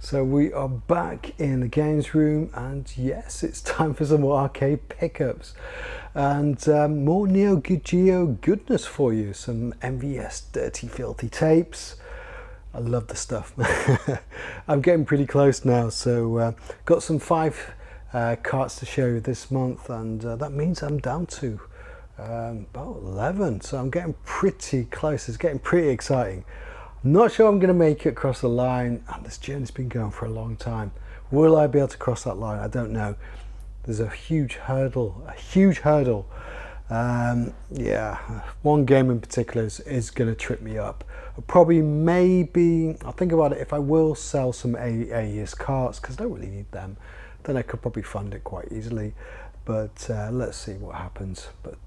So we are back in the games room, and yes, it's time for some more arcade pickups and more NeoGeo goodness for you. Some MVS dirty filthy tapes. I love the stuff. I'm getting pretty close now, so got some 5 carts to show you this month, and that means I'm down to about 11, so I'm getting pretty close. It's getting pretty exciting. Not sure I'm going to make it across the line, and this journey's been going for a long time. Will I be able to cross that line? I don't know. There's a huge hurdle, yeah, one game in particular is going to trip me up. Maybe, I'll think about it, if I will sell some AES carts, because I don't really need them, then I could probably fund it quite easily. But let's see what happens. But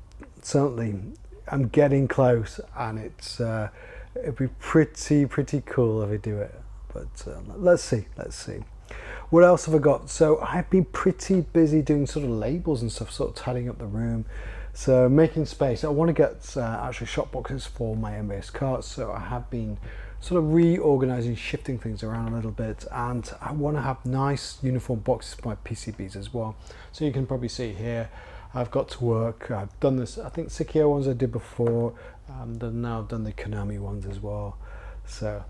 certainly, I'm getting close, and it'd be pretty cool if I do it. But let's see. What else have I got? So I've been pretty busy doing sort of labels and stuff, sort of tidying up the room. So making space. I want to get actually shop boxes for my MVS carts. So I have been sort of reorganizing, shifting things around a little bit, and I want to have nice uniform boxes for my PCBs as well. So you can probably see here, I've got to work. I've done this, I think Sikio ones I did before, now I've done the Konami ones as well. So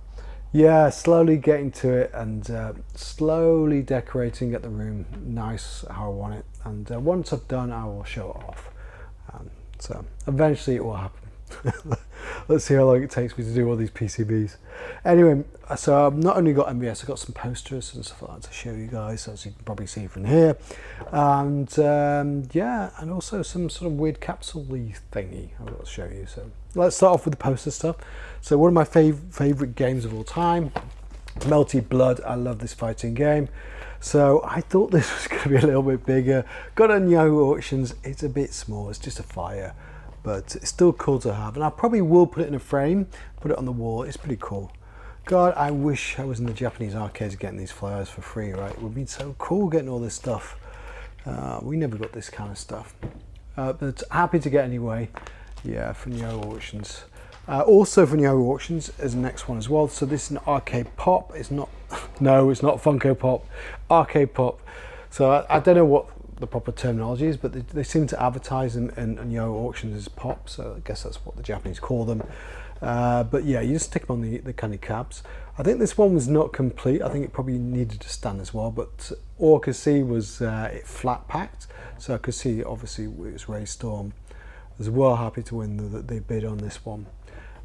yeah, slowly getting to it, and slowly decorating, get the room nice how I want it, and once I've done, I will show it off. So eventually it will happen. Let's see how long it takes me to do all these PCBs. Anyway, so I've not only got MVS, I've got some posters and stuff like that to show you guys, as you can probably see from here. And yeah, and also some sort of weird capsule-y thingy I've got to show you. So let's start off with the poster stuff. So one of my favorite games of all time, Melty Blood. I love this fighting game. So I thought this was going to be a little bit bigger. Got it on NeoGeo auctions. It's a bit small, it's just a fire, but it's still cool to have. And I probably will put it in a frame, put it on the wall. It's pretty cool. God, I wish I was in the Japanese arcades getting these flyers for free, right? It would be so cool getting all this stuff. We never got this kind of stuff. But happy to get anyway. Yeah, for NeoGeo auctions. Also for NeoGeo auctions is the next one as well. So this is an arcade pop. It's not, no, it's not Funko Pop, arcade pop. So I don't know what the proper terminology is, but they seem to advertise them in NeoGeo auctions as pop. So I guess that's what the Japanese call them. But yeah, you just stick them on the candy cabs. I think this one was not complete. I think it probably needed to stand as well, but all I could see was it flat packed. So I could see obviously it was Ray Storm. I was well happy to win the bid on this one.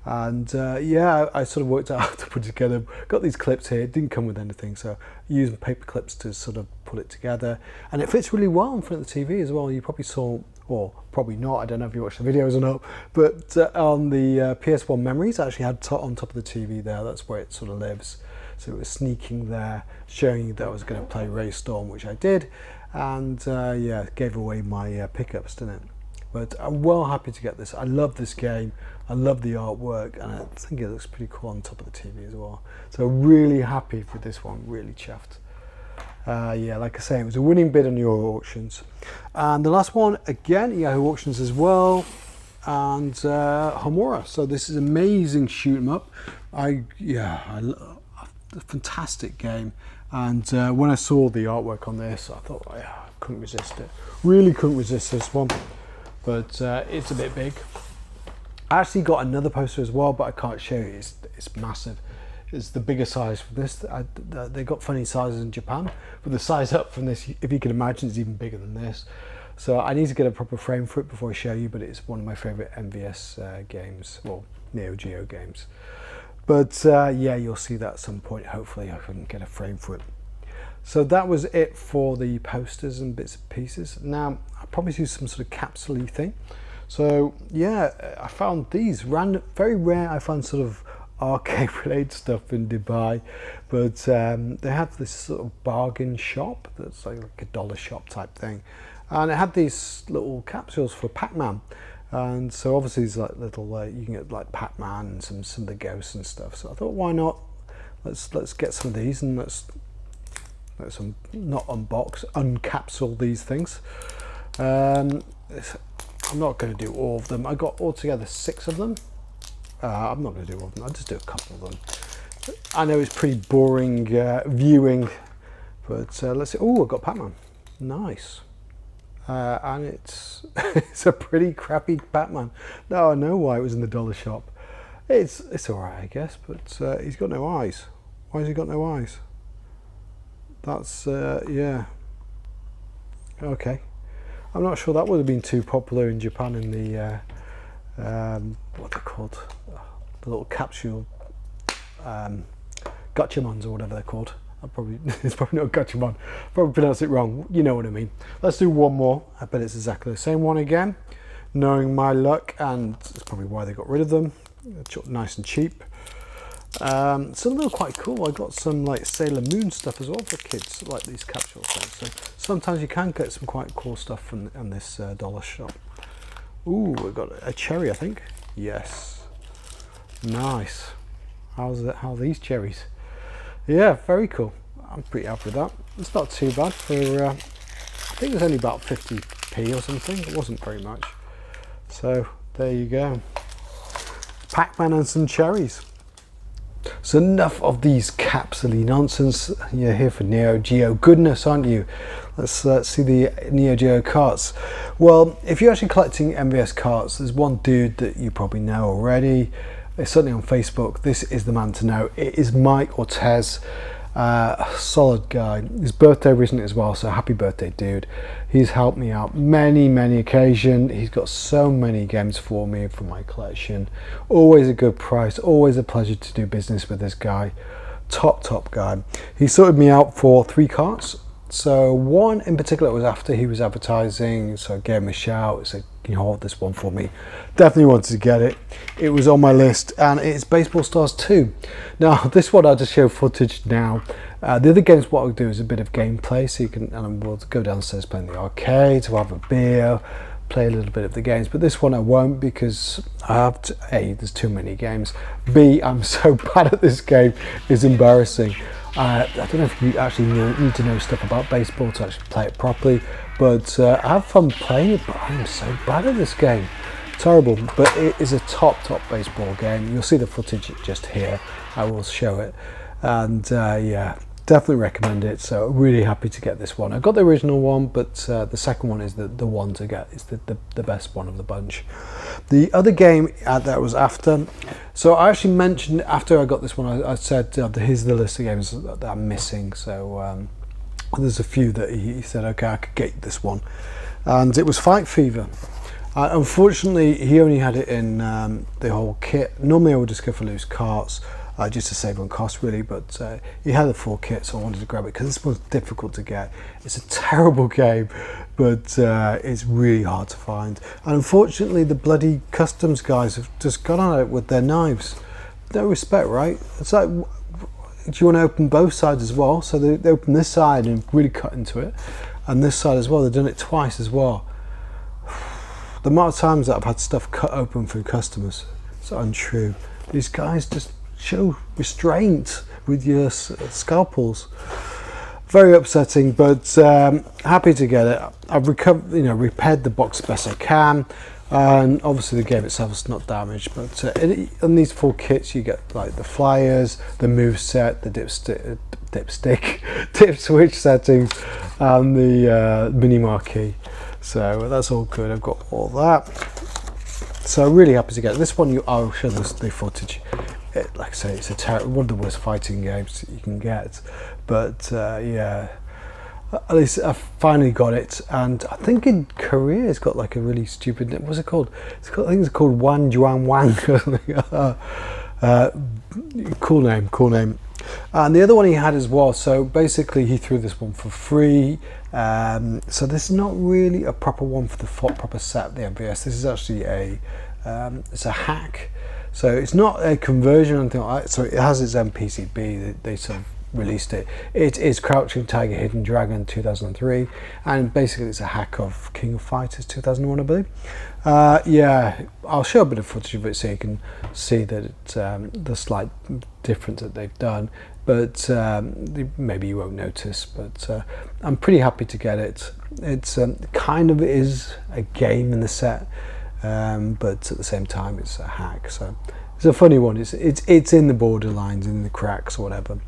And yeah, I sort of worked out how to put it together. Got these clips here, it didn't come with anything, so I used paper clips to sort of put it together, and it fits really well in front of the TV as well. You probably saw, or probably not, I don't know if you watched the videos or not, but on the PS1 memories, I actually had on top of the TV there. That's where it sort of lives. So it was sneaking there, showing you that I was going to play Ray Storm, which I did, and yeah, gave away my pickups, didn't it? But I'm well happy to get this. I love this game. I love the artwork, and I think it looks pretty cool on top of the TV as well. So really happy with this one, really chuffed. Yeah, like I say, it was a winning bid on NeoGeo auctions. And the last one, again, NeoGeo auctions as well, and Homura. So this is amazing shoot 'em up. A fantastic game. And when I saw the artwork on this, I thought, oh, yeah, I couldn't resist it. Really couldn't resist this one. But it's a bit big. I actually got another poster as well, but I can't show you. It's massive. It's the bigger size for this. They got funny sizes in Japan, but the size up from this, if you can imagine, is even bigger than this. So I need to get a proper frame for it before I show you, but it's one of my favorite MVS games, well, NeoGeo games. But yeah, you'll see that at some point. Hopefully I can get a frame for it. So that was it for the posters and bits and pieces. Now, I promised you some sort of capsule-y thing. So yeah, I found these random, very rare. I found sort of arcade-related stuff in Dubai, but they have this sort of bargain shop that's like a dollar shop type thing, and it had these little capsules for Pac-Man. And so obviously it's like little, you can get like Pac-Man and some of the ghosts and stuff. So I thought, why not? Let's get some of these, and let's not unbox, uncapsule these things. I'm not going to do all of them. I got altogether 6 of them. I'm not going to do all of them. I'll just do a couple of them. I know it's pretty boring viewing, but let's see. Oh, I've got Pac-Man. Nice. And it's it's a pretty crappy Pac-Man. Now I know why it was in the dollar shop. It's all right, I guess, but he's got no eyes. Why has he got no eyes? That's yeah. Okay. I'm not sure that would have been too popular in Japan in the what they're called, the little capsule gotchamons or whatever they're called. It's probably not gotchamon. Probably pronounced it wrong. You know what I mean. Let's do one more. I bet it's exactly the same one again. Knowing my luck, and that's probably why they got rid of them. They're nice and cheap. Some of them are quite cool. I got some like Sailor Moon stuff as well for kids, like these capsule things. So sometimes you can get some quite cool stuff from this dollar shop. Ooh, we've got a cherry, I think. Yes, nice. How are these cherries? Yeah, very cool. I'm pretty happy with that. It's not too bad for. I think it was only about 50p or something. It wasn't very much. So there you go. Pac-Man and some cherries. So enough of these capsule-y nonsense. You're here for NeoGeo goodness, aren't you? Let's see the NeoGeo carts. Well, if you're actually collecting MVS carts, there's one dude that you probably know already. It's certainly on Facebook. This is the man to know. It is Mike Ortizz. Solid guy. His birthday recently as well, so happy birthday, dude. He's helped me out many occasions. He's got so many games for me for my collection. Always a good price, always a pleasure to do business with this guy. Top guy. He sorted me out for 3 carts. So one in particular was after he was advertising, so I gave him a shout, said, can you hold this one for me? Definitely wanted to get it. It was on my list, and it's Baseball Stars 2. Now this one I'll just show footage now. The other games, what I'll do is a bit of gameplay, so you can, and we'll go downstairs play in the arcade, to have a beer, play a little bit of the games, but this one I won't because I have to, A, there's too many games, B, I'm so bad at this game, it's embarrassing. I don't know if you actually need to know stuff about baseball to actually play it properly, but I have fun playing it, but I am so bad at this game. Terrible, but it is a top baseball game. You'll see the footage just here. I will show it, and yeah, definitely recommend it. So really happy to get this one. I got the original one, but the second one is the one to get. It's the best one of the bunch. The other game that was after, so I actually mentioned after I got this one, I said here's the list of games that I'm missing. So there's a few that he said, okay, I could get this one, and it was Fight Fever. Unfortunately, he only had it in the whole kit. Normally I would just go for loose carts, just to save on cost really, but he had the full kit, so I wanted to grab it because this one's difficult to get. It's a terrible game, but it's really hard to find. And unfortunately, the bloody customs guys have just gone on it with their knives. No respect, right? It's like, do you want to open both sides as well? So they open this side and really cut into it, and this side as well. They've done it twice as well. The amount of times that I've had stuff cut open through customers, it's untrue. These guys just show restraint with your scalpels. Very upsetting, but happy to get it. I've repaired the box best I can, and obviously the game itself is not damaged. But in these full kits, you get like the flyers, the move set, the dip switch settings, and the mini marquee. So that's all good. I've got all that. So really happy to get this one. I'll show the footage. Like I say, it's one of the worst fighting games that you can get. But yeah, at least I finally got it. And I think in Korea it's got like a really stupid. What's it called? I think it's called Wan Juan Wang. Cool name. And the other one he had as well, so basically he threw this one for free. So this is not really a proper one for the proper set, the MVS. This is actually it's a hack. So it's not a conversion or anything like that. So it has its own PCB. They sort of released it. It is Crouching Tiger, Hidden Dragon 2003, and basically it's a hack of King of Fighters 2001, I believe. Yeah, I'll show a bit of footage of it so you can see that it's the slight difference that they've done, but maybe you won't notice. But I'm pretty happy to get it. It's kind of is a game in the set, but at the same time it's a hack. So It's a funny one. It's in the borderlines, in the cracks or whatever.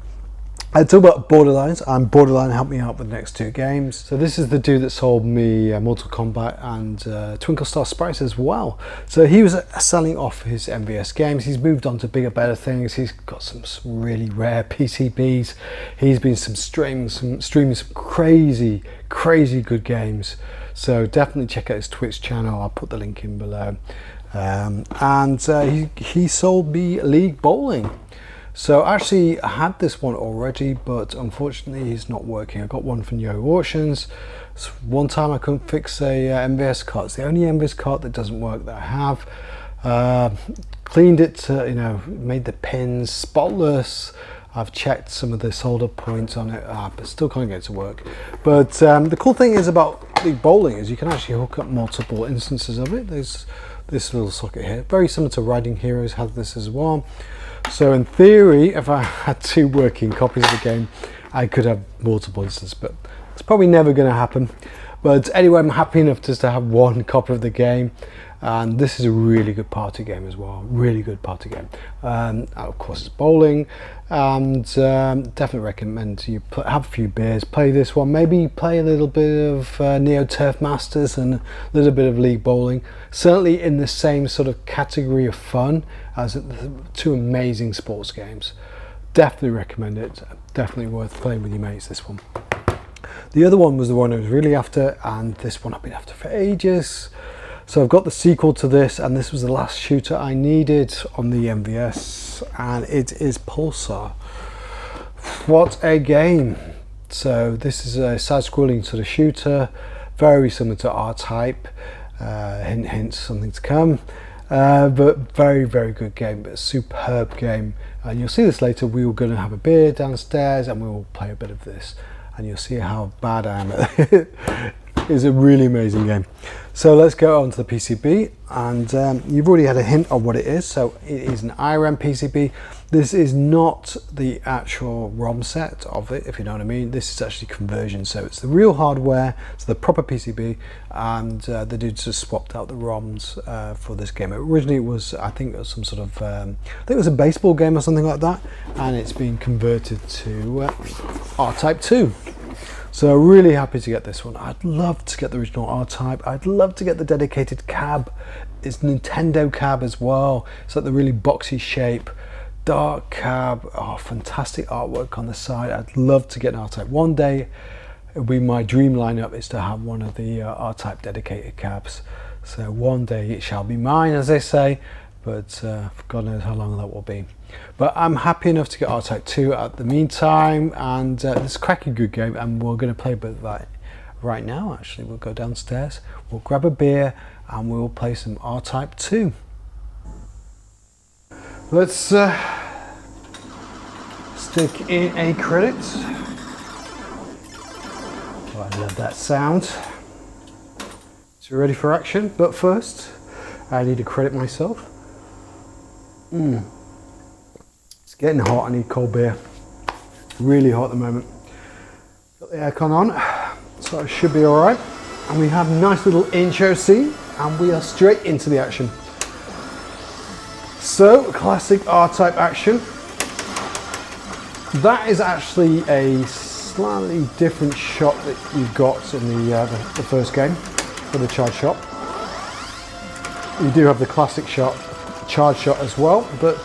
I talk about borderlines, and Borderline helped me out with the next 2 games. So this is the dude that sold me Mortal Kombat and Twinkle Star Sprites as well. So he was selling off his MVS games. He's moved on to bigger, better things. He's got some really rare PCBs. He's been streaming some crazy good games. So definitely check out his Twitch channel. I'll put the link in below. He sold me League Bowling. So actually I had this one already, but unfortunately it's not working. I got one from NeoGeo auctions. So one time I couldn't fix a MVS card. It's the only MVS card that doesn't work that I have. Cleaned it, made the pins spotless. I've checked some of the solder points on it, but still can't get it to work. But the cool thing is about League Bowling is you can actually hook up multiple instances of it. There's this little socket here, very similar to Riding Heroes has this as well. So in theory, if I had 2 working copies of the game, I could have multiple instances, but it's probably never going to happen. But anyway, I'm happy enough just to have 1 copy of the game, and this is a really good party game as well. Really good party game. Of course, it's bowling, and definitely recommend you have a few beers, play this one, maybe play a little bit of Neo Turf Masters and a little bit of League Bowling. Certainly in the same sort of category of fun as the 2 amazing sports games. Definitely recommend it. Definitely worth playing with your mates, this one. The other one was the one I was really after, and this one I've been after for ages. So I've got the sequel to this, and this was the last shooter I needed on the MVS, and it is Pulsar. What a game. So this is a side-scrolling sort of shooter, very similar to R-Type, hint hint, something to come, but very good game, but a superb game. And you'll see this later. We were going to have a beer downstairs and we will play a bit of this, and you'll see how bad I am at it. It's a really amazing game. So let's go on to the PCB, and you've already had a hint of what it is. So it is an IREM PCB. This is not the actual ROM set of it, if you know what I mean. This is actually conversion, so it's the real hardware, it's the proper PCB, and the dudes just swapped out the ROMs for this game. Originally it was, I think it was some sort of, I think it was a baseball game or something like that, and it's been converted to R-Type 2. So really happy to get this one. I'd love to get the original R-Type. I'd love to get the dedicated cab. It's Nintendo cab as well. It's like the really boxy shape, dark cab. Oh, fantastic artwork on the side. I'd love to get an R-Type. One day, it'll be my dream lineup is to have one of the R-Type dedicated cabs. So one day it shall be mine, as they say, but God knows how long that will be. But I'm happy enough to get R-Type 2 at the meantime, and this is a cracking good game, and we're going to play a bit of that right now. Actually, we'll go downstairs, we'll grab a beer, and we'll play some R-Type 2. Let's stick in a credit. Oh, I love that sound. So we're ready for action, but first I need to credit myself. It's getting hot, I need cold beer. Really hot at the moment. Got the aircon on, so it should be alright. And we have a nice little intro scene, and we are straight into the action. So, classic R-Type action. That is actually a slightly different shot that you got in the first game for the charge shot. You do have the classic shot, charge shot as well, but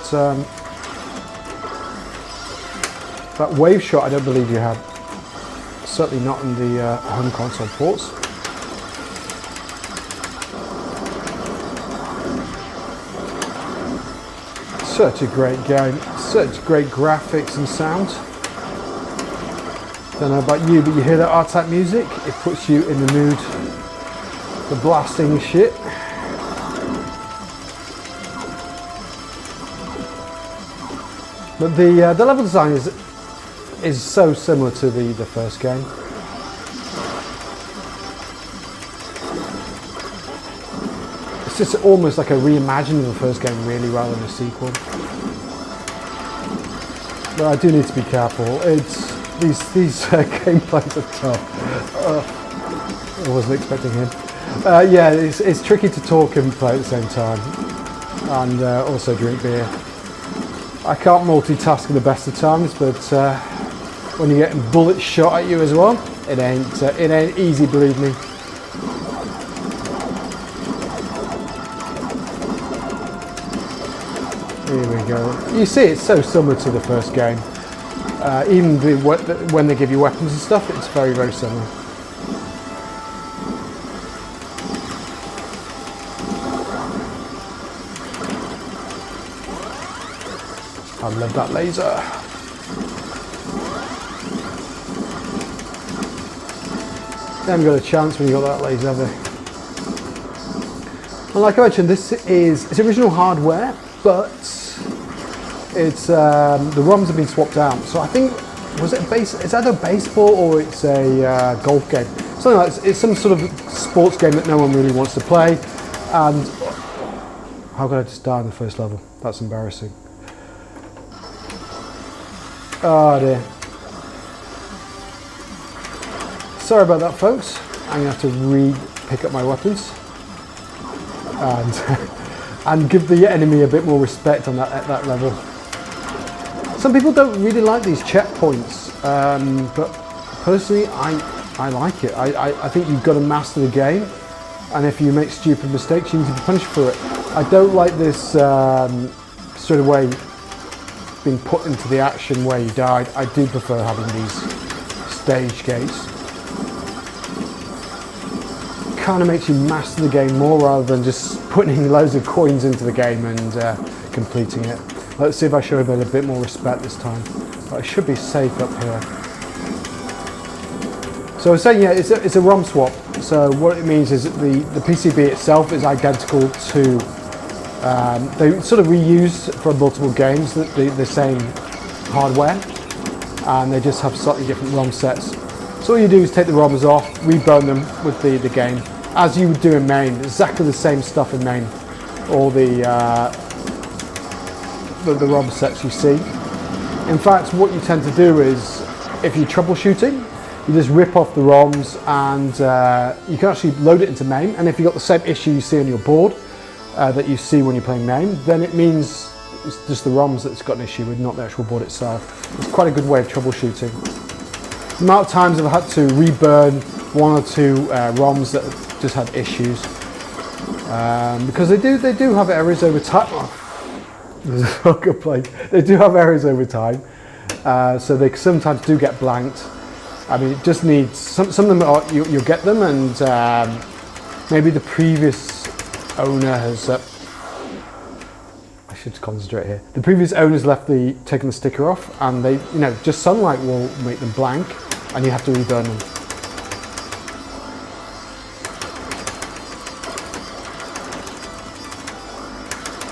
that wave shot I don't believe you had. Certainly not in the home console ports. Such a great game, such great graphics and sound. Don't know about you, but you hear that R-Type music, it puts you in the mood for blasting shit. But the level design is so similar to the first game. It's just almost like a reimagining of the first game, really, rather than a sequel. But I do need to be careful. It's these gameplays are tough. I wasn't expecting him. Yeah, it's tricky to talk and play at the same time. and also drink beer. I can't multitask at the best of times, but when you're getting bullets shot at you as well, it ain't easy, believe me. Here we go. You see, it's so similar to the first game. Even when they give you weapons and stuff, it's very, very similar. I love that laser. You haven't got a chance when you got that laser, have you? And like I mentioned, it's original hardware, but it's the ROMs have been swapped out. So I think, it's either baseball or it's a golf game. Something like this. It's some sort of sports game that no one really wants to play. And how could I just die in the first level? That's embarrassing. Oh dear. Sorry about that, folks. I'm gonna have to pick up my weapons and give the enemy a bit more respect on at that level. Some people don't really like these checkpoints, but personally, I like it. I think you've got to master the game, and if you make stupid mistakes, you need to be punished for it. I don't like this sort of way being put into the action where you died. I do prefer having these stage gates. Kind of makes you master the game more rather than just putting loads of coins into the game and completing it. Let's see if I show a bit more respect this time. But I should be safe up here. So I was saying, yeah, it's a ROM swap. So what it means is that the PCB itself is identical to, they sort of reuse for multiple games the same hardware, and they just have slightly different ROM sets. So all you do is take the ROMs off, reburn them with the game, as you would do in main. Exactly the same stuff in main. All the ROM sets you see. In fact, what you tend to do is, if you're troubleshooting, you just rip off the ROMs and you can actually load it into main. And if you've got the same issue you see on your board that you see when you're playing main, then it means it's just the ROMs that's got an issue with, not the actual board itself. It's quite a good way of troubleshooting. The amount of times I've had to reburn one or two ROMs that just had issues, because they do have errors over time. Oh, there's a soccer plate. They do have errors over time, so they sometimes do get blanked. I mean, it just needs some of them. You'll get them, and maybe the previous owner has. I should concentrate here. The previous owners taken the sticker off, and they, just sunlight will make them blank, and you have to reburn them.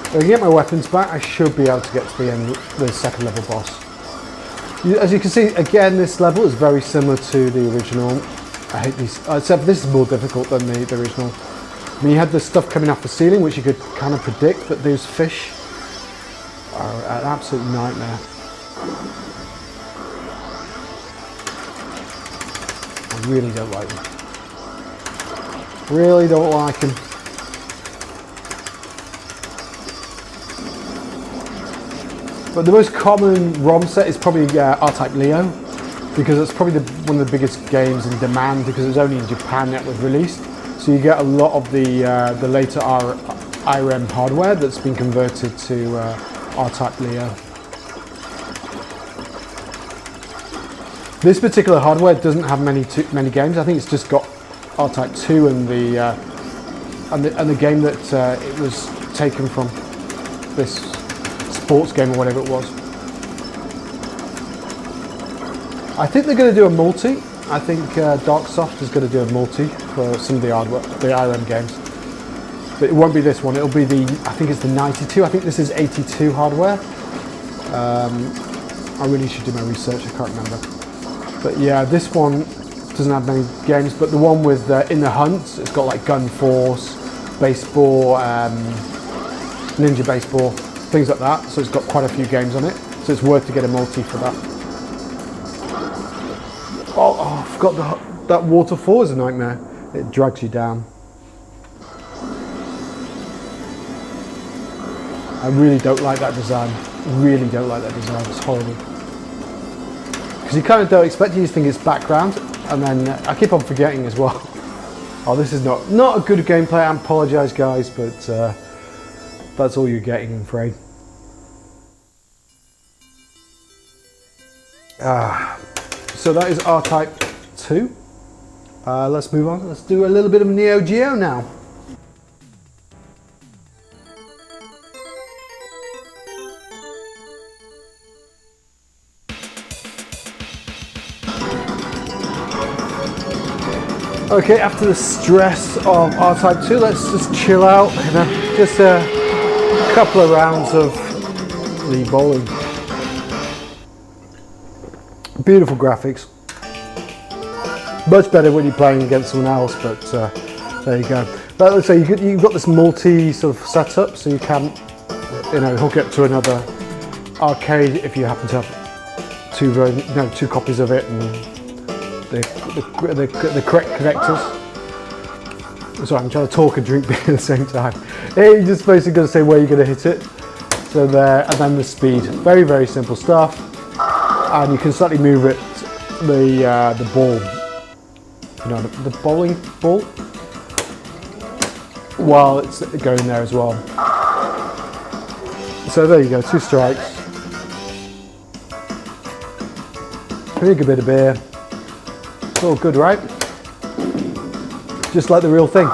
If I can get my weapons back, I should be able to get to the end, the second level boss. As you can see, again, this level is very similar to the original. I hate these, except this is more difficult than the original. I mean, you had this stuff coming off the ceiling, which you could kind of predict, but those fish are an absolute nightmare. I really don't like them. Really don't like them. But the most common ROM set is probably R-Type Leo, because it's probably one of the biggest games in demand, because it was only in Japan that was released. So you get a lot of the later IREM hardware that's been converted to R-Type Leo. This particular hardware doesn't have many games. I think it's just got R-Type 2 and the game that it was taken from, this sports game or whatever it was. I think they're going to do a multi. I think Darksoft is going to do a multi for some of the hardware, the IRM games. But it won't be this one. It'll be I think it's the 92. I think this is 82 hardware. I really should do my research. I can't remember. But yeah, this one doesn't have many games. But the one with In the Hunt, it's got like Gun Force, baseball, ninja baseball, things like that. So it's got quite a few games on it. So it's worth to get a multi for that. Oh, I forgot that waterfall is a nightmare. It drags you down. I really don't like that design. Really don't like that design. It's horrible. Because you kind of don't expect it. You just think it's background, and then I keep on forgetting as well. Oh, this is not a good gameplay. I apologise, guys, but that's all you're getting, I'm afraid. So that is R-Type 2. Let's move on. Let's do a little bit of NeoGeo now. Okay, after the stress of R-Type 2, let's just chill out. You know, just a couple of rounds of the bowling. Beautiful graphics. Much better when you're playing against someone else, but there you go. But let's say you've got this multi sort of setup, so you can, you know, hook it to another arcade if you happen to have two copies of it and the correct connectors. Sorry, I'm trying to talk and drink beer at the same time. You're just basically going to say where you're going to hit it. So there, and then the speed. Very, very simple stuff. And you can slightly move it, the ball, you know, the bowling ball, while it's going there as well. So there you go, 2 strikes. Drink a bit of beer. It's all good, right? Just like the real thing.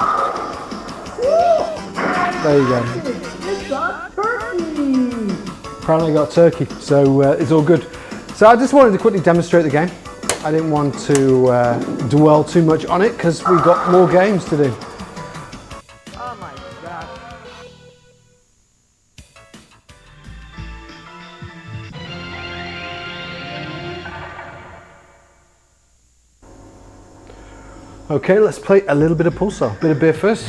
There you go. It's got turkey! Apparently I got turkey, so it's all good. So I just wanted to quickly demonstrate the game. I didn't want to dwell too much on it because we've got more games to do. Oh my god. Okay, let's play a little bit of Pulsar. Bit of beer first.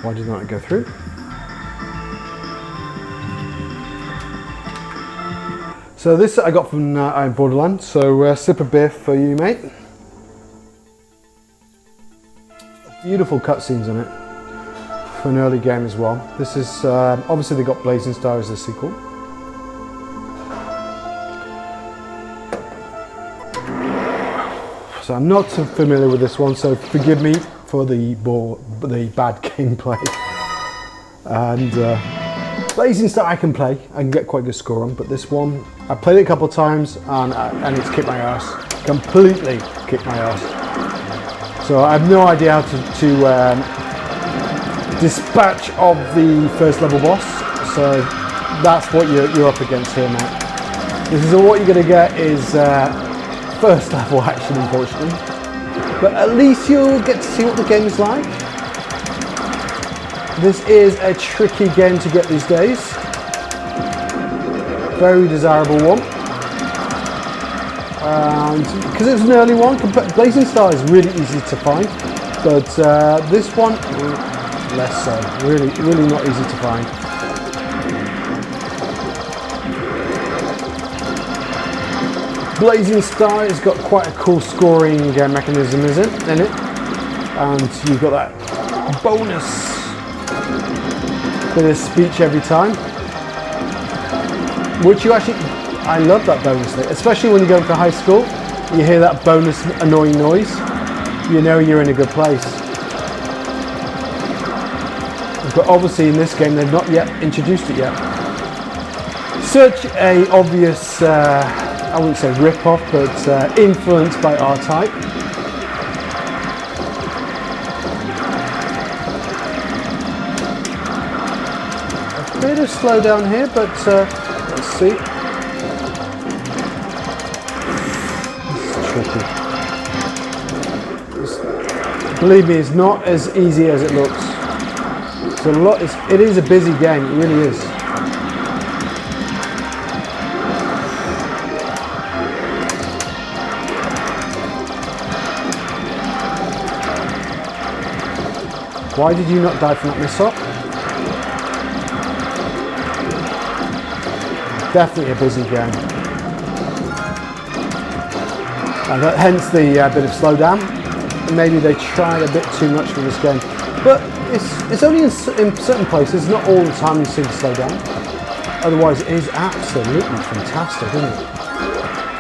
Why did not it go through? So this I got from Borderlands, so sip of beer for you, mate. Beautiful cutscenes in it for an early game as well. This is, obviously they got Blazing Star as the sequel. So I'm not so familiar with this one, so forgive me for the bad gameplay. And Blazing Star I can play, I can get quite a good score on, but this one, I played it a couple of times and it's kicked my ass. Completely kicked my ass. So I have no idea how to dispatch of the first level boss. So that's what you're up against here, mate. This is all what you're going to get is first level action, unfortunately. But at least you'll get to see what the game is like. This is a tricky game to get these days. Very desirable one. And because it was an early one, Blazing Star is really easy to find. But this one, less so. Really not easy to find. Blazing Star has got quite a cool scoring mechanism, in it? And you've got that bonus bit of speech every time, which you actually, I love that bonus thing, especially when you go to high school, you hear that bonus annoying noise, you know you're in a good place. But obviously in this game they've not yet introduced it yet. Such a obvious, I wouldn't say rip-off, but influenced by R-Type. Bit of slow down here, but let's see. It's tricky. Believe me, it's not as easy as it looks. It is a busy game, it really is. Why did you not die from that missile? Definitely a busy game. And hence the bit of slowdown. Maybe they tried a bit too much with this game. But it's only in certain places, not all the time you seem to slow down. Otherwise, it is absolutely fantastic, isn't it?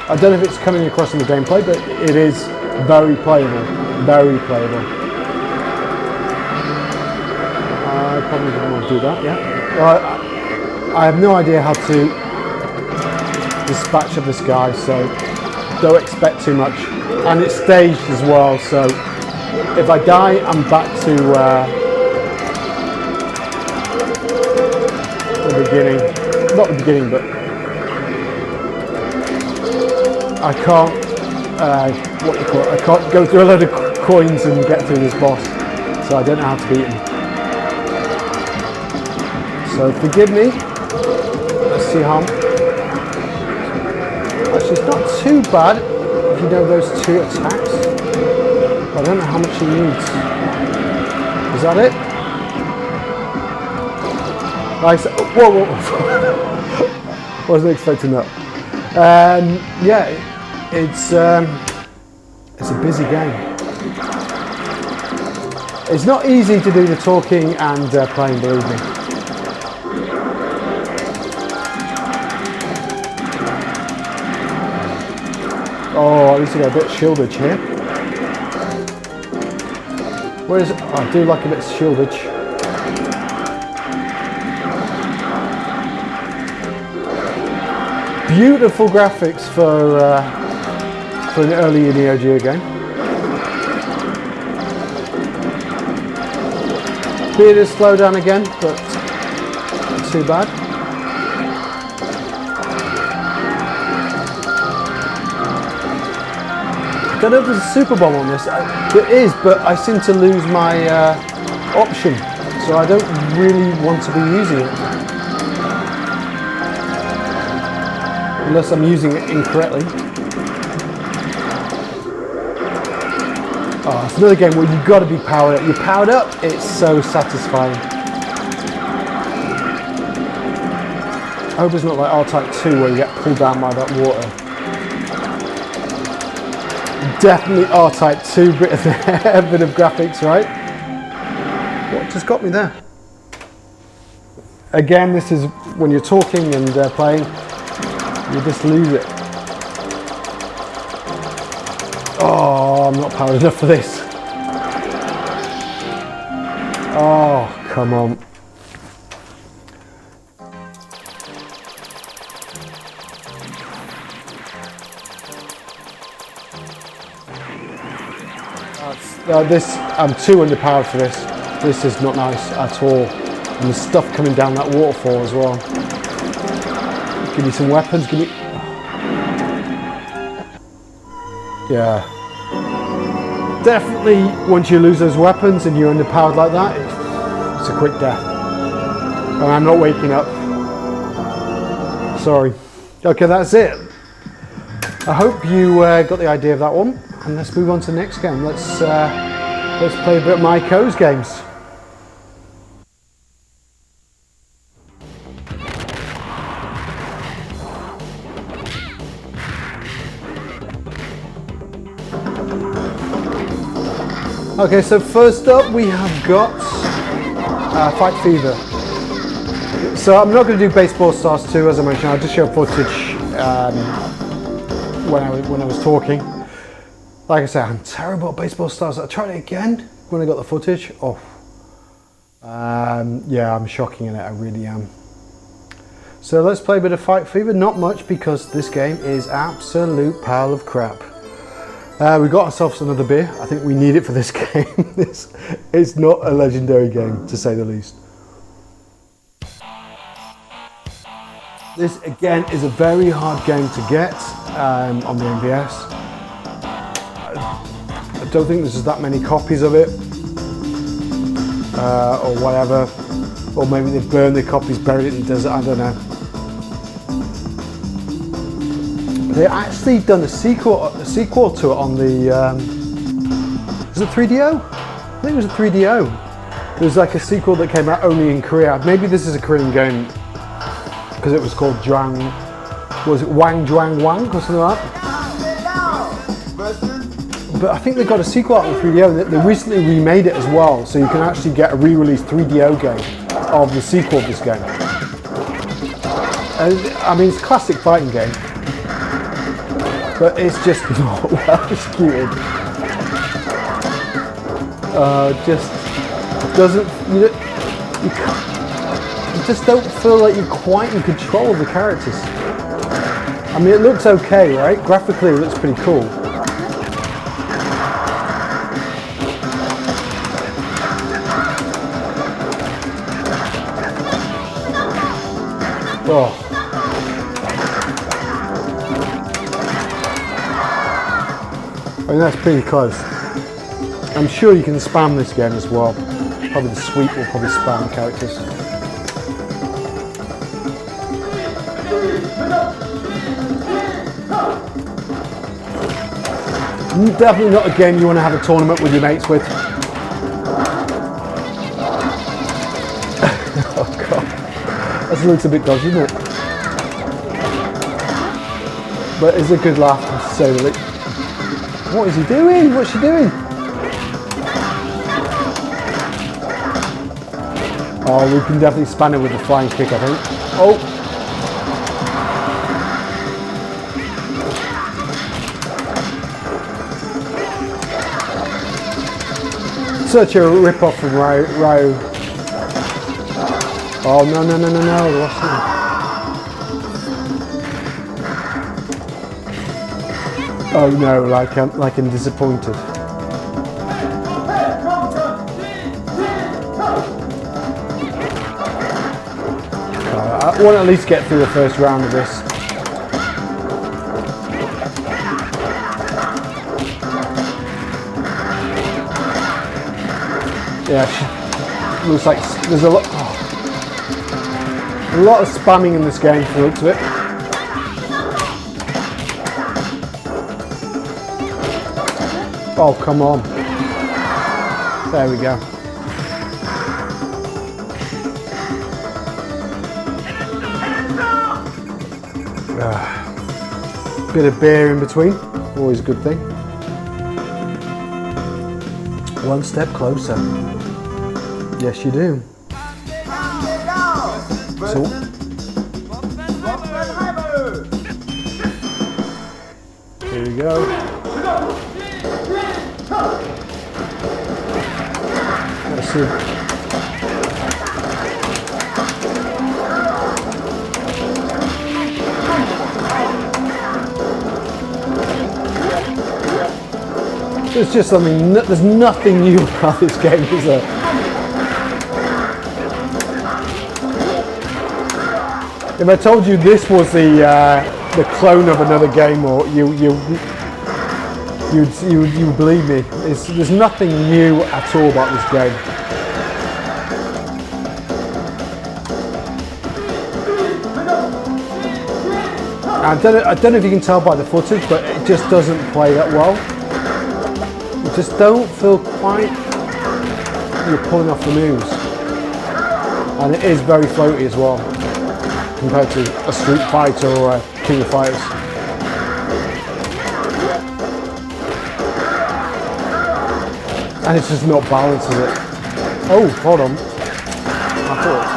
I don't know if it's coming across in the gameplay, but it is very playable, very playable. I probably didn't want to do that, yeah. I have no idea how to dispatch of this guy, so don't expect too much. And it's staged as well, so if I die, I'm back to the beginning. Not the beginning, but I can't, what do you call it? I can't go through a load of coins and get through this boss, so I don't know how to beat him. So forgive me. Let's see how. Actually, it's not too bad if you know those two attacks. I don't know how much he needs. Is that it? Nice. Whoa, whoa. Wasn't expecting that. Yeah, it's a busy game. It's not easy to do the talking and playing, believe me. Oh, at least I got a bit of shieldage here. Whereas I do like a bit of shieldage. Beautiful graphics for an early NeoGeo game. Bit of slowdown again, but not too bad. I don't know if there's a super bomb on this. There is, but I seem to lose my option, so I don't really want to be using it. Unless I'm using it incorrectly. Oh, it's another game where you've got to be powered up. You're powered up, it's so satisfying. I hope it's not like R-Type 2 where you get pulled down by that water. Definitely R-Type 2 bit of graphics, right? What just got me there? Again, this is when you're talking and playing, you just lose it. Oh, I'm not powered enough for this. Oh, come on. I'm too underpowered for this. This is not nice at all. And the stuff coming down that waterfall as well. Give me some weapons, give me... Yeah. Definitely, once you lose those weapons and you're underpowered like that, it's a quick death. And I'm not waking up. Sorry. Okay, that's it. I hope you got the idea of that one. And let's move on to the next game. Let's play a bit of my Co's games. Okay, so first up we have got Fight Fever. So I'm not going to do Baseball Stars 2 as I mentioned. I'll just show footage when I was talking. Like I said, I'm terrible at Baseball Stars. I tried it again when I got the footage. Oh, yeah, I'm shocking in it. I really am. So let's play a bit of Fight Fever. Not much because this game is absolute pile of crap. We got ourselves another beer. I think we need it for this game. It's not a legendary game, to say the least. This again is a very hard game to get on the MVS. I don't think there's that many copies of it, or whatever, or maybe they've burned their copies, buried it in the desert, I don't know. They actually done a sequel to it on the, is it 3DO? I think it was a 3DO. There's like a sequel that came out only in Korea. Maybe this is a Korean game, because it was called was it Wang Juang Wang or something like that? but I think they've got a sequel out on 3DO. They recently remade it as well, so you can actually get a re-released 3DO game of the sequel of this game. I mean, it's a classic fighting game, but it's just not well executed. Just doesn't. You just don't feel like you're quite in control of the characters. I mean, it looks okay, right? Graphically, it looks pretty cool. Oh. I mean, that's pretty close. I'm sure you can spam this game as well. Probably the sweep will probably spam characters. Definitely not a game you want to have a tournament with your mates with. Oh god, that looks a bit dodgy, isn't it? But it's a good laugh to say the least. What is he doing? What's she doing? Oh, we can definitely span it with the flying kick, I think. Oh! Such a rip-off from Ryo. Oh, no, no, no, no, no, I lost him. Oh no, like I'm disappointed. I want to at least get through the first round of this. Yeah, looks like there's a lot of spamming in this game for the looks of it. Oh, come on. There we go. Bit of beer in between, always a good thing. One step closer. Yes, you do. So, here we go. Let's see. There's just something, there's nothing new about this game, is there? If I told you this was the clone of another game, or you believe me. There's nothing new at all about this game. I don't know if you can tell by the footage, but it just doesn't play that well. You just don't feel quite you're pulling off the moves, and it is very floaty as well compared to a Street Fighter or a King of Fighters. And it's just not balanced, is it? Oh, hold on. I thought.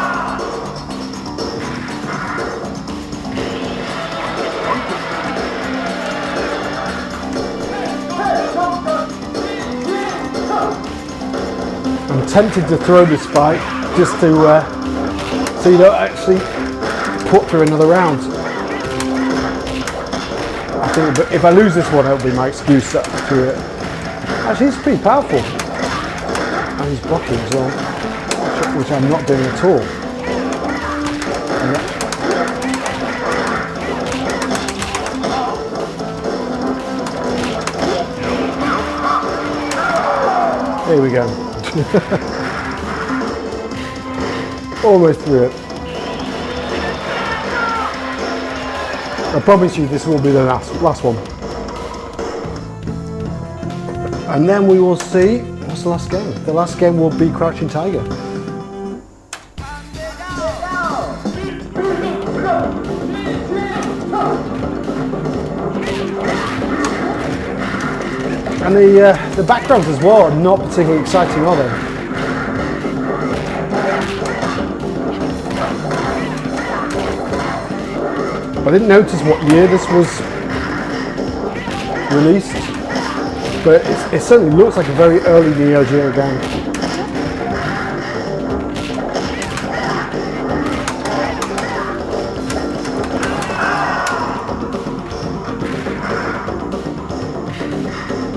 I'm tempted to throw this fight just to so you don't actually put through another round. I think if I lose this one, it'll be my excuse to it. Actually, it's pretty powerful. And he's blocking as well, which I'm not doing at all. Yeah. Here we go. Almost through it. I promise you this will be the last one. And then we will see, what's the last game? The last game will be Crouching Tiger. And the backgrounds as well are not particularly exciting, are they? I didn't notice what year this was released, but it certainly looks like a very early NeoGeo game.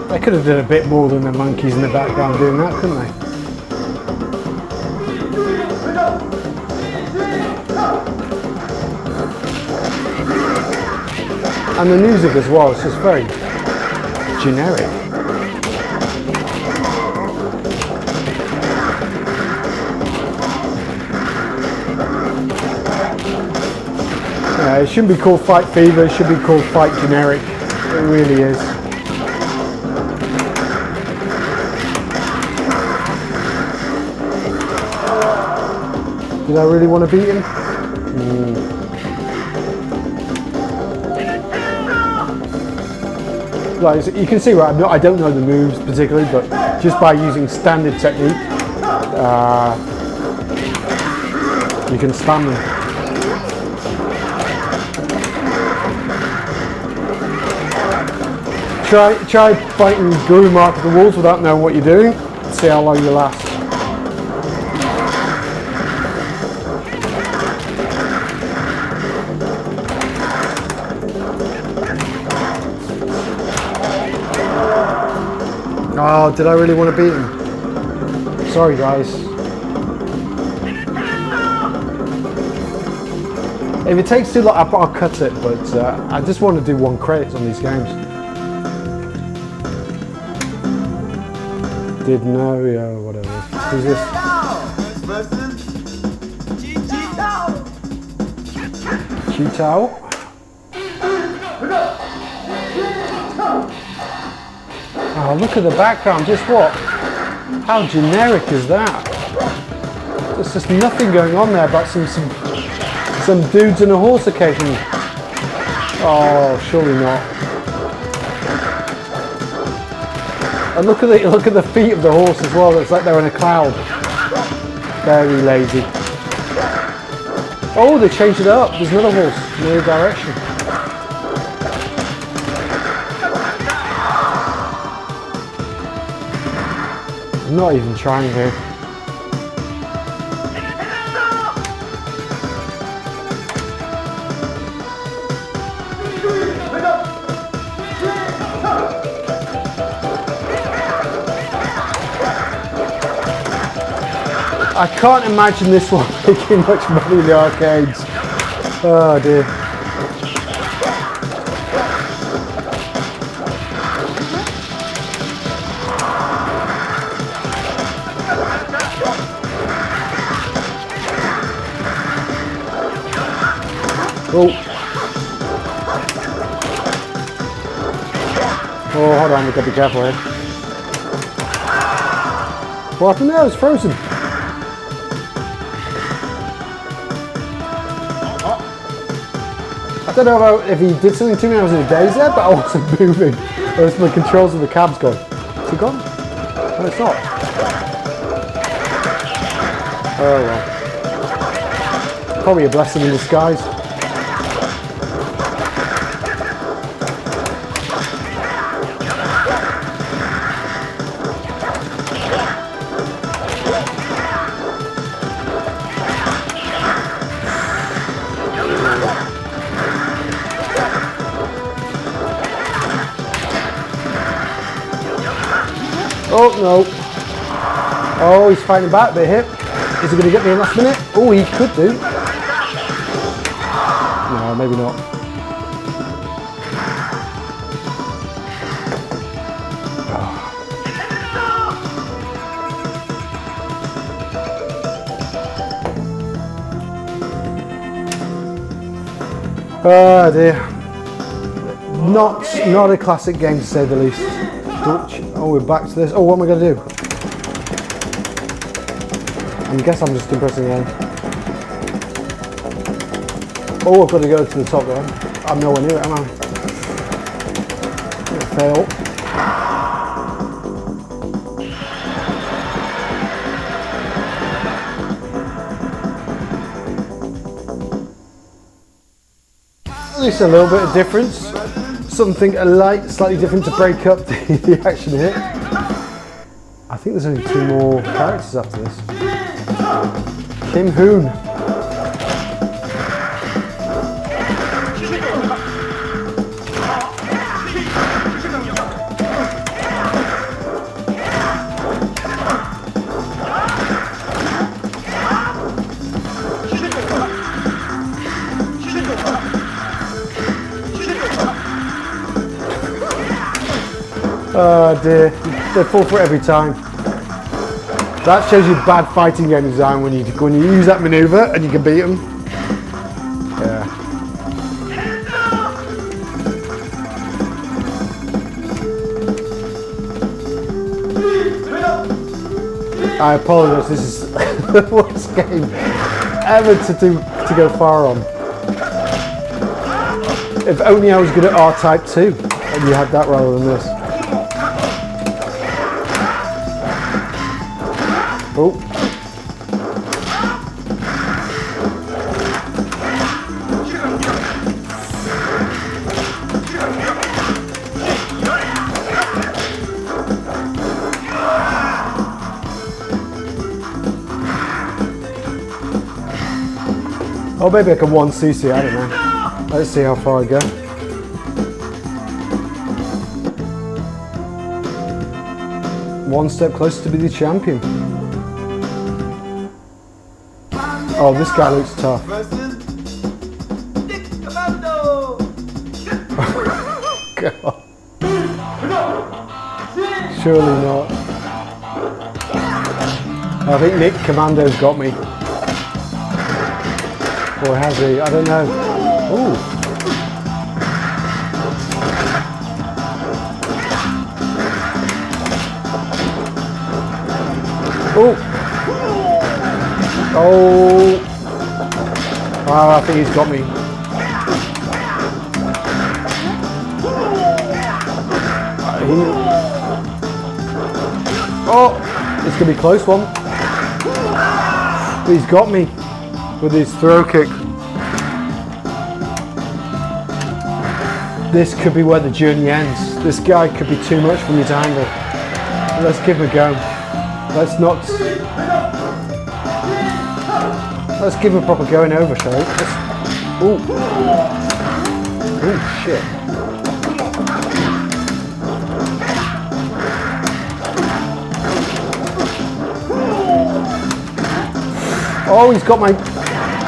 They could have done a bit more than the monkeys in the background doing that, couldn't they? And the music as well, it's just very generic. Yeah, it shouldn't be called Fight Fever, it should be called Fight Generic. It really is. Did I really want to beat him? Like, you can see, right, I don't know the moves particularly, but just by using standard technique, you can spam them. Try fighting Guru Mark the walls without knowing what you're doing. See how long you last. Oh, did I really want to beat him? Sorry, guys. If it takes too long, I'll cut it, but I just want to do one credits on these games. Did NeoGeo, whatever. Who's this? Cheetah. Oh, look at the background, just what? How generic is that? There's just nothing going on there but some dudes and a horse occasionally. Oh, surely not. And look at the feet of the horse as well, it's like they're in a cloud. Very lazy. Oh, they changed it up, there's another horse in the other direction. I'm not even trying here. I can't imagine this one making much money in the arcades. Oh dear. Oh, hold on, we've got to be careful here. What happened there? It's frozen. I don't know about if he did something to me, I was in a daze there, but I wasn't moving. Or it's my controls of the cab's gone. Is it gone? No, it's not. Oh well. Probably a blessing in disguise. Oh no. Oh, he's fighting back a bit here. Is he going to get me in last minute? Oh, he could do. No, maybe not. Oh dear. Not a classic game to say the least. Oh, we're back to this. Oh, what am I going to do? I guess I'm just impressing him. Oh, I've got to go to the top there. I'm nowhere near it, am I? Fail. least a little bit of difference. Something slightly different to break up the action here. I think there's only 2 more characters after this. Kim Hoon. Oh dear, they fall for it every time. That shows you bad fighting game design when you use that maneuver and you can beat them. Yeah. I apologise, this is the worst game ever to go far on. If only I was good at R-Type 2 and you had that rather than this. Oh. Oh, maybe I can 1cc, I don't know. Let's see how far I go. One step closer to be the champion. Oh, this guy looks tough. God. Surely not. I think Nick Commando's got me. Or has he? I don't know. Ooh. Oh. Oh, I think he's got me. Oh, it's going to be a close one. But he's got me with his throw kick. This could be where the journey ends. This guy could be too much for me to handle. Let's give him a go. Let's give him a proper going over, shall we? Ooh. Ooh, shit. Oh,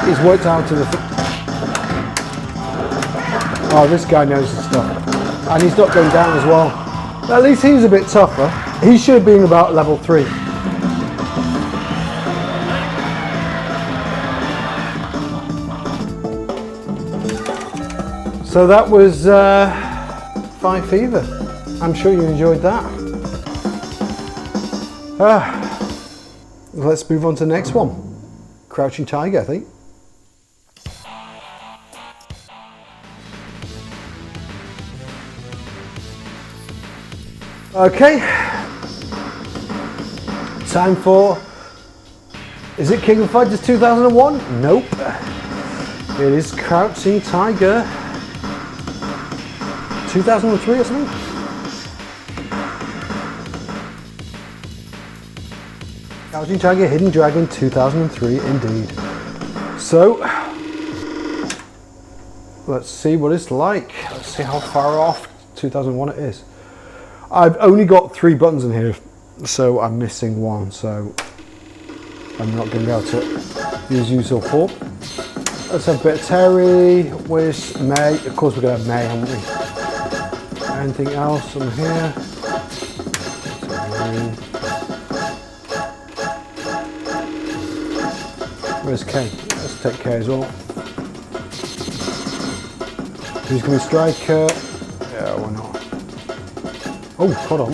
he's worked out to the... Oh, this guy knows his stuff. And he's not going down as well. At least he's a bit tougher. He should have been about level 3. So that was 5 Fever. I'm sure you enjoyed that. Let's move on to the next one. Crouching Tiger, I think. Okay. Time for... Is it King of Fighters 2001? Nope. It is Crouching Tiger 2003 or something? Crouching Tiger Hidden Dragon 2003 indeed. So, let's see what it's like. Let's see how far off 2001 it is. I've only got 3 buttons in here, so I'm missing 1, so I'm not going to be able to use all 4. Let's have a bit of Terry. Where's May? Of course we're going to have May, haven't we? Anything else on here? Where's Kay? Let's take Kay as well. Who's going to be striker? Yeah, why not? Oh, hold on.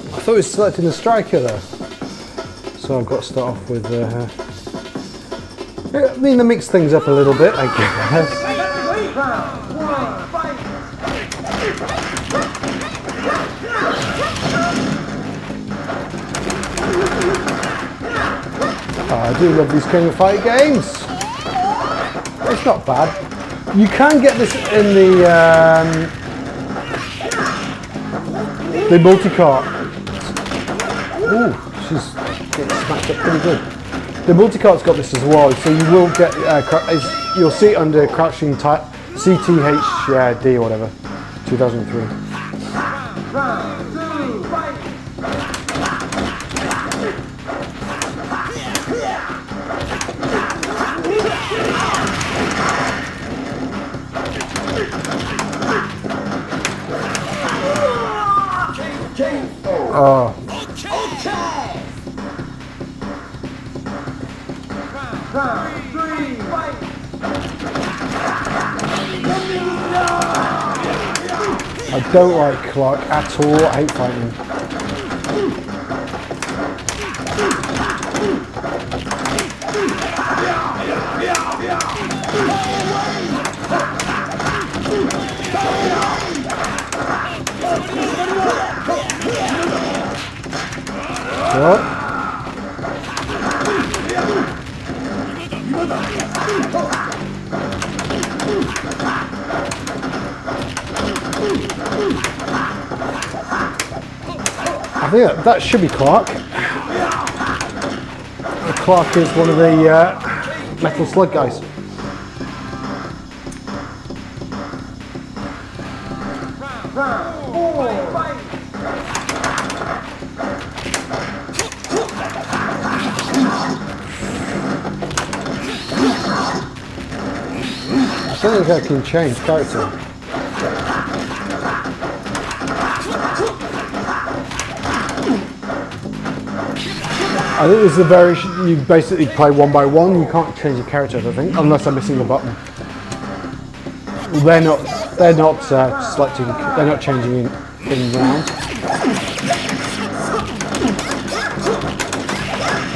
I thought it was selecting the striker there. So I've got to start off with... I mean, to mix things up a little bit, I guess. I do love these King of Fight games. It's not bad. You can get this in the multi-cart. Ooh, she's getting smacked up pretty good. The multi-cart's got this as well, so you will get, you'll see it under crouching type CTHD or whatever, 2003. Round 2, fight! Oh. Round 3, fight! I don't like Clark at all. I hate fighting. What? I think that should be Clark. Clark is one of the Metal Slug guys. Round 4, fight! I don't think I can change character. I think this is a variation. You basically play one by one. You can't change your character, I think, unless I'm missing a button. They're not. They're not selecting. They're not changing in rounds.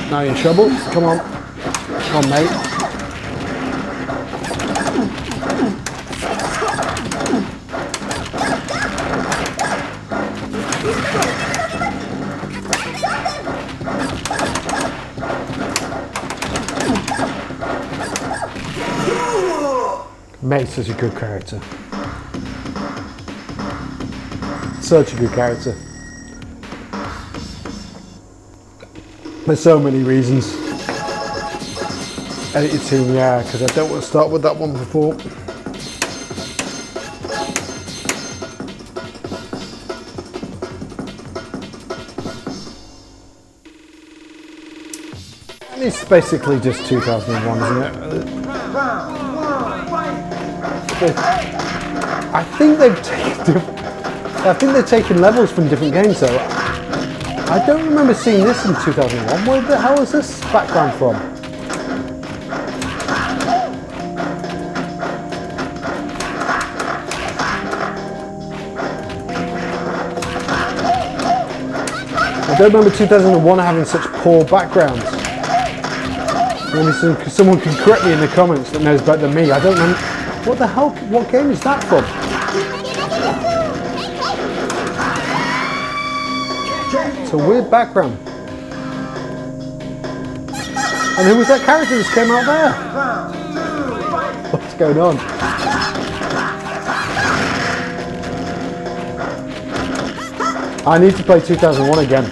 Now you're in trouble. Come on, come on, mate. Mate's such a good character. Such a good character. For so many reasons. Editing, yeah, because I don't want to start with that one before. And it's basically just 2001, isn't it? I think they've taken levels from different games though. I don't remember seeing this in 2001. Where the hell is this background from? I don't remember 2001 having such poor backgrounds. Maybe someone can correct me in the comments that knows better than me. I don't remember. What the hell? What game is that from? It's a weird background. And who was that character that came out there? What's going on? I need to play 2001 again.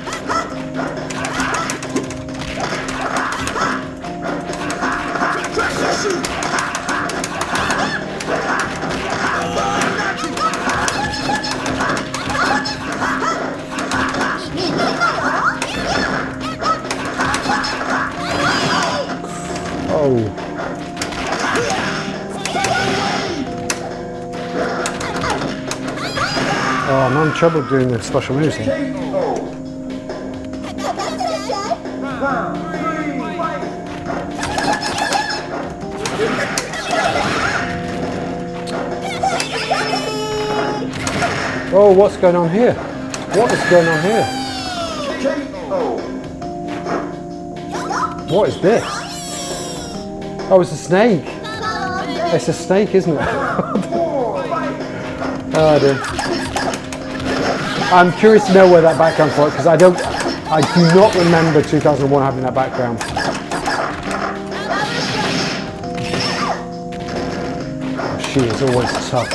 Oh, I'm having trouble doing the special moves here. Oh, what's going on here? What is going on here? What is this? Oh, it's a snake. It's a snake, isn't it? Oh dear. I'm curious to know where that background's from because I do not remember 2001 having that background. She is always tough.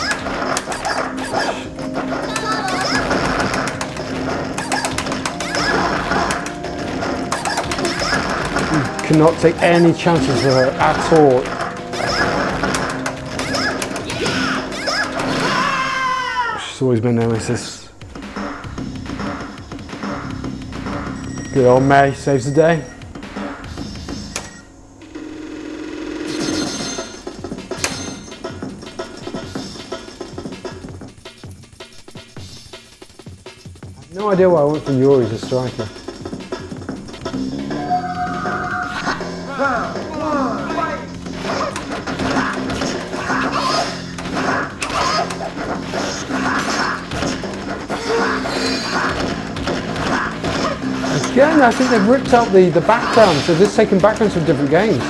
You cannot take any chances with her at all. She's always been nemesis. Good old May saves the day. No idea why I went for Yuri as a striker. Round one, fight! Again, I think they've ripped out the background, so they're taking backgrounds from different games.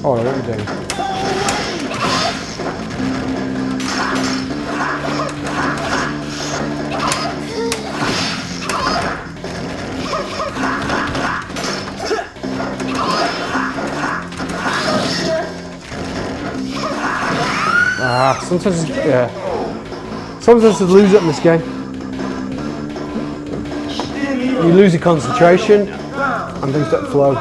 Oh, what are you doing? Sometimes, yeah. Sometimes you lose it in this game. You lose your concentration and things don't flow.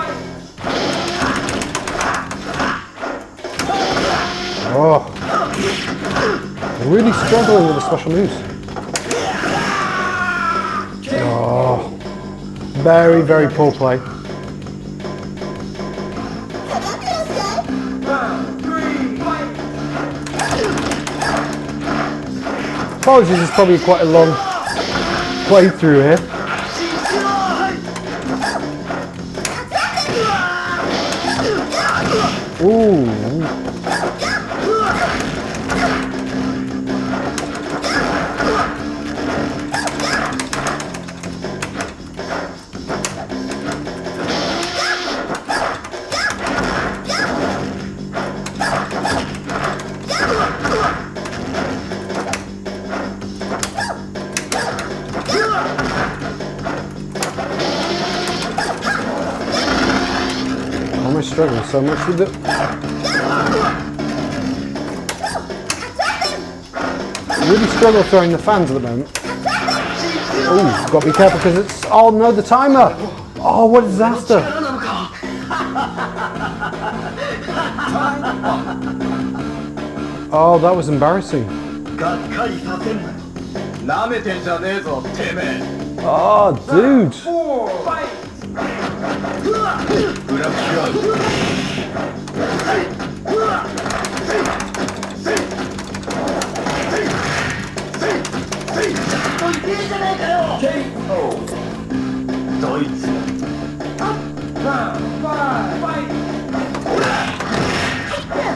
Oh, really struggling with the special moves. Oh, very, very poor play. Apologies, it's probably quite a long playthrough here. Ooh. I'm struggling so much with it. Really struggle throwing the fans at the moment. Oh, got to be careful because it's. Oh no, the timer! Oh, what a disaster! Oh, that was embarrassing. Oh, dude!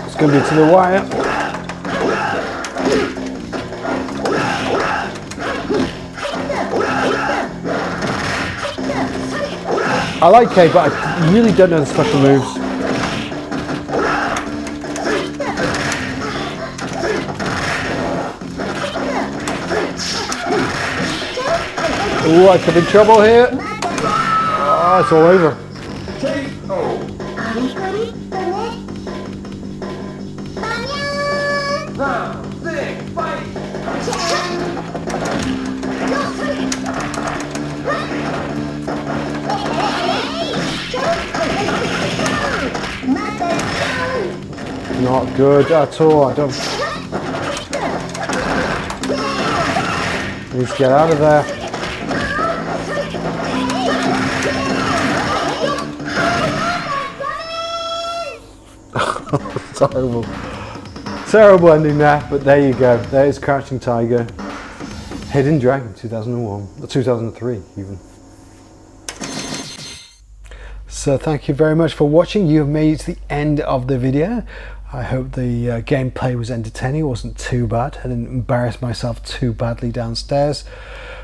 It's going to be to the wire. I like Kay, but I really don't know the special moves. Ooh, I could be in trouble here. Oh, it's all over. Not good at all. I don't. Need to get out of there. Terrible. Terrible ending there, but there you go. There's Crouching Tiger. Hidden Dragon 2001, or 2003 even. So thank you very much for watching. You have made it to the end of the video. I hope the gameplay was entertaining. It wasn't too bad. I didn't embarrass myself too badly downstairs.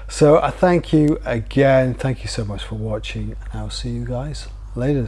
So I thank you again. Thank you so much for watching, and I'll see you guys later.